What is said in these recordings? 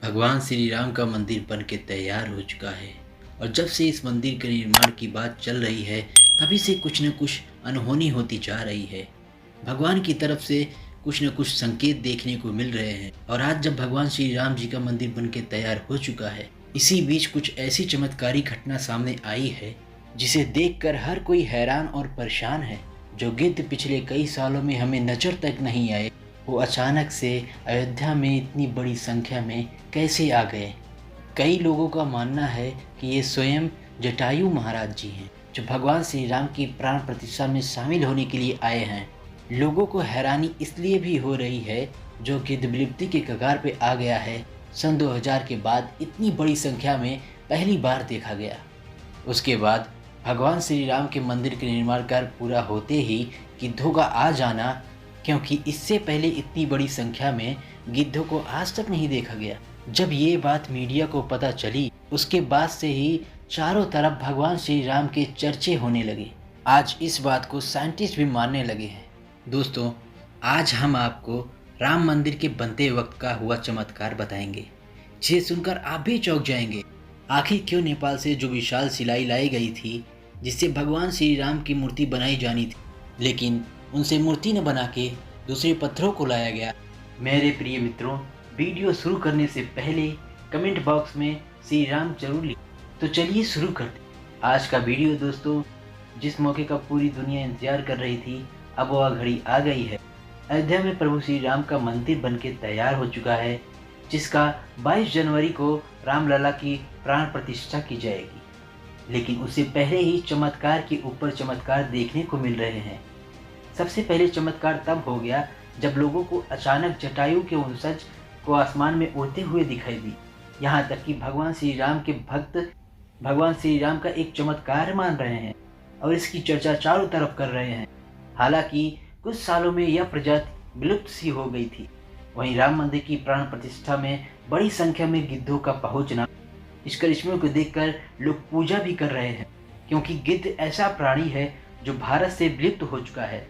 भगवान श्री राम का मंदिर बन के तैयार हो चुका है और जब से इस मंदिर के निर्माण की बात चल रही है तभी से कुछ न कुछ अनहोनी होती जा रही है। भगवान की तरफ से कुछ न कुछ संकेत देखने को मिल रहे हैं और आज जब भगवान श्री राम जी का मंदिर बन के तैयार हो चुका है, इसी बीच कुछ ऐसी चमत्कारी घटना सामने आई है जिसे देखकर हर कोई हैरान और परेशान है। जो गिद्ध पिछले कई सालों में हमें नज़र तक नहीं आए, वो अचानक से अयोध्या में इतनी बड़ी संख्या में कैसे आ गए। कई लोगों का मानना है कि ये स्वयं जटायु महाराज जी हैं, जो भगवान श्री राम की प्राण प्रतिष्ठा में शामिल होने के लिए आए हैं। लोगों को हैरानी इसलिए भी हो रही है जो गिद्ध विलुप्ति के कगार पे आ गया है। सन 2000 के बाद इतनी बड़ी संख्या में पहली बार देखा गया। उसके बाद भगवान श्री राम के मंदिर के निर्माण कार्य पूरा होते ही गिद्धों का आ जाना, क्योंकि इससे पहले इतनी बड़ी संख्या में गिद्धों को आज तक नहीं देखा गया। जब ये बात मीडिया को पता चली, उसके बाद से ही चारों तरफ भगवान श्री राम के चर्चे होने लगे। आज इस बात को साइंटिस्ट भी मानने लगे हैं। दोस्तों, आज हम आपको राम मंदिर के बनते वक्त का हुआ चमत्कार बताएंगे, जिसे सुनकर आप भी चौंक जाएंगे। आखिर क्यों नेपाल से जो विशाल सिलाई लाई गई थी, जिससे भगवान श्री राम की मूर्ति बनाई जानी थी, लेकिन उनसे मूर्ति न बना के दूसरे पत्थरों को लाया गया। मेरे प्रिय मित्रों, वीडियो शुरू करने से पहले कमेंट बॉक्स में श्री राम जरूर लिखें। तो चलिए शुरू करते हैं आज का वीडियो। दोस्तों, जिस मौके का पूरी दुनिया इंतजार कर रही थी, अब वह घड़ी आ गई है। अयोध्या में प्रभु श्री राम का मंदिर बनके तैयार हो चुका है, जिसका 22 जनवरी को रामलला की प्राण प्रतिष्ठा की जाएगी। लेकिन उससे पहले ही चमत्कार के ऊपर चमत्कार देखने को मिल रहे हैं। सबसे पहले चमत्कार तब हो गया जब लोगों को अचानक जटायु के वंशज को आसमान में उड़ते हुए दिखाई दी। यहाँ तक कि भगवान श्री राम के भक्त भगवान श्री राम का एक चमत्कार मान रहे हैं और इसकी चर्चा चारों तरफ कर रहे हैं। हालांकि कुछ सालों में यह प्रजाति विलुप्त सी हो गई थी। वहीं राम मंदिर की प्राण प्रतिष्ठा में बड़ी संख्या में गिद्धों का पहुंचना, इस करिश्मे को देखकर लोग पूजा भी कर रहे हैं, क्योंकि गिद्ध ऐसा प्राणी है जो भारत से विलुप्त हो चुका है।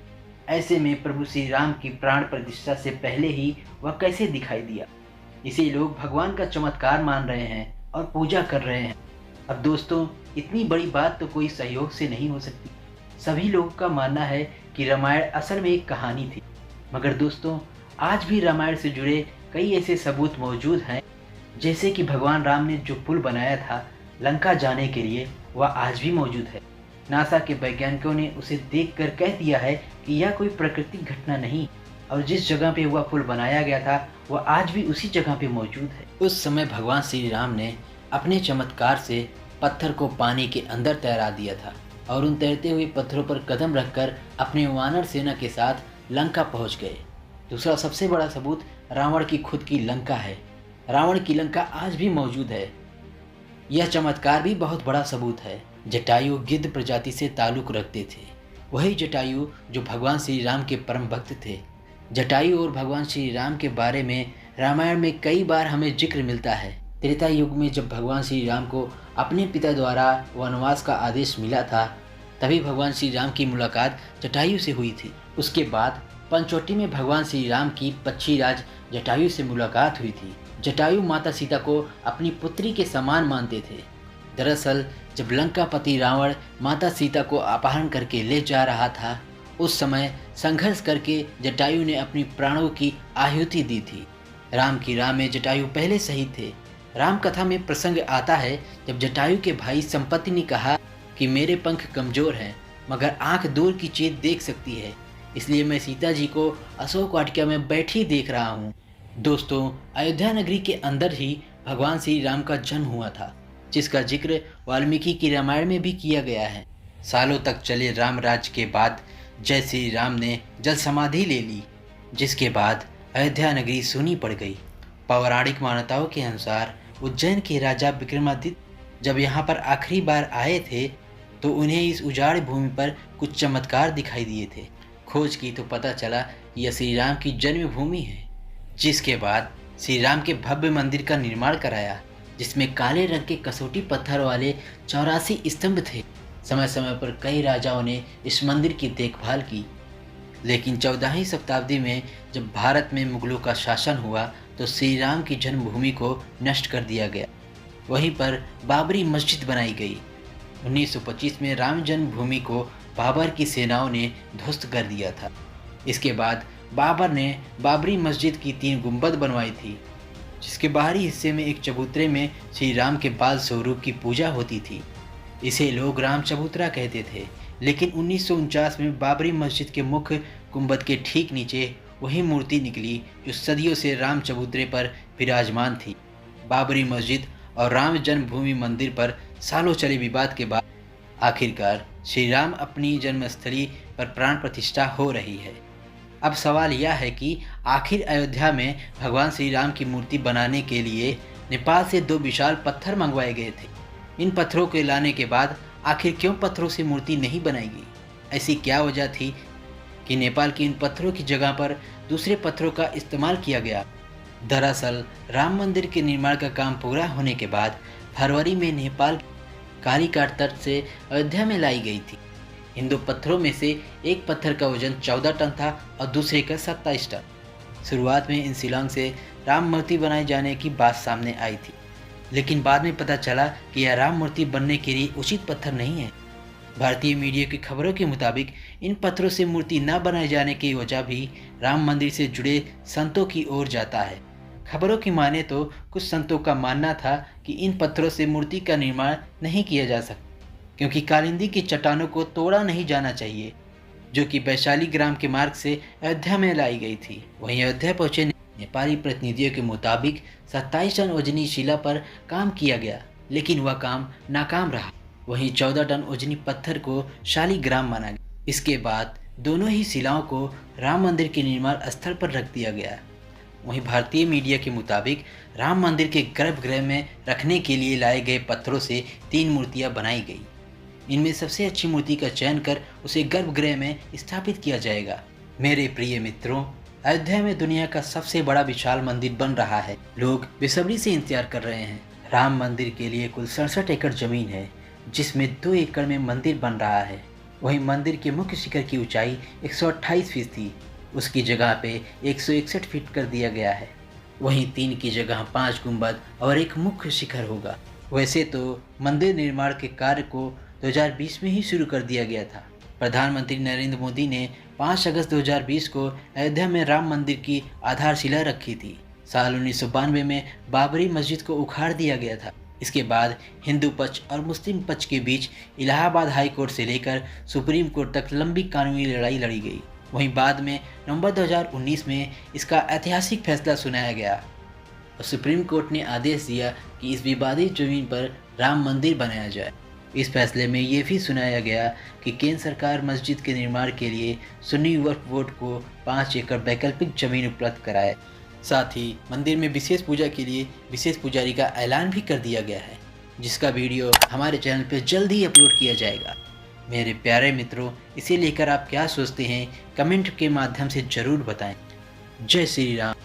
ऐसे में प्रभु श्री राम की प्राण प्रतिष्ठा से पहले ही वह कैसे दिखाई दिया, इसे लोग भगवान का चमत्कार मान रहे हैं और पूजा कर रहे हैं। अब दोस्तों, इतनी बड़ी बात तो कोई सहयोग से नहीं हो सकती। सभी लोगों का मानना है कि रामायण असल में एक कहानी थी, मगर दोस्तों, आज भी रामायण से जुड़े कई ऐसे सबूत मौजूद हैं, जैसे कि भगवान राम ने जो पुल बनाया था लंका जाने के लिए, वह आज भी मौजूद है। नासा के वैज्ञानिकों ने उसे देखकर कह दिया है कि यह कोई प्राकृतिक घटना नहीं, और जिस जगह पे वह पुल बनाया गया था वह आज भी उसी जगह पे मौजूद है। उस समय भगवान श्री राम ने अपने चमत्कार से पत्थर को पानी के अंदर तैरा दिया था और उन तैरते हुए पत्थरों पर कदम रखकर अपने वानर सेना के साथ लंका पहुंच गए। दूसरा सबसे बड़ा सबूत रावण की खुद की लंका है। रावण की लंका आज भी मौजूद है। यह चमत्कार भी बहुत बड़ा सबूत है। जटायु गिद्ध प्रजाति से ताल्लुक रखते थे। वही जटायु जो भगवान श्री राम के परम भक्त थे। जटायु और भगवान श्री राम के बारे में रामायण में कई बार हमें जिक्र मिलता है। त्रेता युग में जब भगवान श्री राम को अपने पिता द्वारा वनवास का आदेश मिला था, तभी भगवान श्री राम की मुलाकात जटायु से हुई थी। उसके बाद पंचवटी में भगवान श्री राम की पक्षीराज जटायु से मुलाकात हुई थी। जटायु माता सीता को अपनी पुत्री के समान मानते थे। दरअसल जब लंकापति रावण माता सीता को अपहरण करके ले जा रहा था, उस समय संघर्ष करके जटायु ने अपनी प्राणों की आहुति दी थी। राम की राह में जटायु पहले शहीद थे। राम कथा में प्रसंग आता है जब जटायु के भाई संपत्ति ने कहा कि मेरे पंख कमजोर हैं, मगर आंख दूर की चीज देख सकती है, इसलिए मैं सीता जी को अशोक वाटिका में बैठी देख रहा हूँ। दोस्तों, अयोध्या नगरी के अंदर ही भगवान श्री राम का जन्म हुआ था, जिसका जिक्र वाल्मीकि की रामायण में भी किया गया है। सालों तक चले राम राज्य के बाद जय श्री राम ने जल समाधि ले ली, जिसके बाद अयोध्या नगरी सूनी पड़ गई। पौराणिक मान्यताओं के अनुसार उज्जैन के राजा विक्रमादित्य जब यहाँ पर आखिरी बार आए थे, तो उन्हें इस उजाड़ भूमि पर कुछ चमत्कार दिखाई दिए थे। खोज की तो पता चला यह श्री राम की जन्मभूमि है, जिसके बाद श्री राम के भव्य मंदिर का निर्माण कराया, जिसमें काले रंग के कसौटी पत्थर वाले 84 स्तंभ थे। समय समय पर कई राजाओं ने इस मंदिर की देखभाल की, लेकिन 14वीं शताब्दी में जब भारत में मुगलों का शासन हुआ तो श्री राम की जन्मभूमि को नष्ट कर दिया गया। वहीं पर बाबरी मस्जिद बनाई गई। 1925 में राम जन्मभूमि को बाबर की सेनाओं ने ध्वस्त कर दिया था। इसके बाद बाबर ने बाबरी मस्जिद की 3 गुंबद बनवाई थी, जिसके बाहरी हिस्से में एक चबूतरे में श्री राम के बाल स्वरूप की पूजा होती थी। इसे लोग राम चबूतरा कहते थे। लेकिन 1949 में बाबरी मस्जिद के मुख्य गुंबद के ठीक नीचे वही मूर्ति निकली जो सदियों से राम चबूतरे पर विराजमान थी। बाबरी मस्जिद और राम जन्मभूमि मंदिर पर सालों चले विवाद के बाद आखिरकार श्री राम अपनी जन्मस्थली पर प्राण प्रतिष्ठा हो रही है। अब सवाल यह है कि आखिर अयोध्या में भगवान श्री राम की मूर्ति बनाने के लिए नेपाल से 2 विशाल पत्थर मंगवाए गए थे। इन पत्थरों के लाने के बाद आखिर क्यों पत्थरों से मूर्ति नहीं बनाई गई? ऐसी क्या वजह थी कि नेपाल की इन पत्थरों की जगह पर दूसरे पत्थरों का इस्तेमाल किया गया? दरअसल राम मंदिर के निर्माण का काम पूरा होने के बाद फरवरी में नेपाल कालीघाट तट से अयोध्या में लाई गई थी। इन 2 पत्थरों में से एक पत्थर का वजन 14 टन था और दूसरे का 27 टन। शुरुआत में इन शिलांग से राम मूर्ति बनाए जाने की बात सामने आई थी, लेकिन बाद में पता चला कि यह राम मूर्ति बनने के लिए उचित पत्थर नहीं है। भारतीय मीडिया की खबरों के मुताबिक इन पत्थरों से मूर्ति न बनाए जाने की वजह भी राम मंदिर से जुड़े संतों की ओर जाता है। खबरों की माने तो कुछ संतों का मानना था कि इन पत्थरों से मूर्ति का निर्माण नहीं किया जा सकता, क्योंकि कालिंदी की चट्टानों को तोड़ा नहीं जाना चाहिए, जो कि वैशाली ग्राम के मार्ग से अयोध्या में लाई गई थी। वहीं अयोध्या पहुंचे नेपाली प्रतिनिधियों के मुताबिक 27 टन वजनी शिला पर काम किया गया, लेकिन वह काम नाकाम रहा। वहीं 14 टन वजनी पत्थर को शालिग्राम माना गया। इसके बाद दोनों ही शिलाओं को राम मंदिर के निर्माण स्थल पर रख दिया गया। वहीं भारतीय मीडिया के मुताबिक राम मंदिर के गर्भगृह में रखने के लिए लाए गए पत्थरों से 3 मूर्तियां बनाई गई। इनमें सबसे अच्छी मूर्ति का चयन कर उसे गर्भगृह में स्थापित किया जाएगा। मेरे प्रिय मित्रों, अयोध्या में दुनिया का सबसे बड़ा विशाल मंदिर बन रहा है। लोग बेसब्री से इंतजार कर रहे हैं। राम मंदिर के लिए कुल 67 एकड़ जमीन है, जिसमें 2 एकड़ में मंदिर बन रहा है। वहीं मंदिर के मुख्य शिखर की ऊंचाई 128 फीट थी, उसकी जगह पे 161 फीट कर दिया गया है। वहीं 3 की जगह 5 गुंबद और एक मुख्य शिखर होगा। वैसे तो मंदिर निर्माण के कार्य को 2020 में ही शुरू कर दिया गया था। प्रधानमंत्री नरेंद्र मोदी ने 5 अगस्त 2020 को अयोध्या में राम मंदिर की आधारशिला रखी थी। साल 1992 में बाबरी मस्जिद को उखाड़ दिया गया था। इसके बाद हिंदू पक्ष और मुस्लिम पक्ष के बीच इलाहाबाद हाई कोर्ट से लेकर सुप्रीम कोर्ट तक लंबी कानूनी लड़ाई लड़ी गई। वहीं बाद में नवंबर 2019 में इसका ऐतिहासिक फैसला सुनाया गया और सुप्रीम कोर्ट ने आदेश दिया कि इस विवादित जमीन पर राम मंदिर बनाया जाए। इस फैसले में ये भी सुनाया गया कि केंद्र सरकार मस्जिद के निर्माण के लिए सुन्नी वक्फ बोर्ड को 5 एकड़ वैकल्पिक जमीन उपलब्ध कराए। साथ ही मंदिर में विशेष पूजा के लिए विशेष पुजारी का ऐलान भी कर दिया गया है, जिसका वीडियो हमारे चैनल पर जल्द ही अपलोड किया जाएगा। मेरे प्यारे मित्रों, इसे लेकर आप क्या सोचते हैं कमेंट के माध्यम से ज़रूर बताएं। जय श्री राम।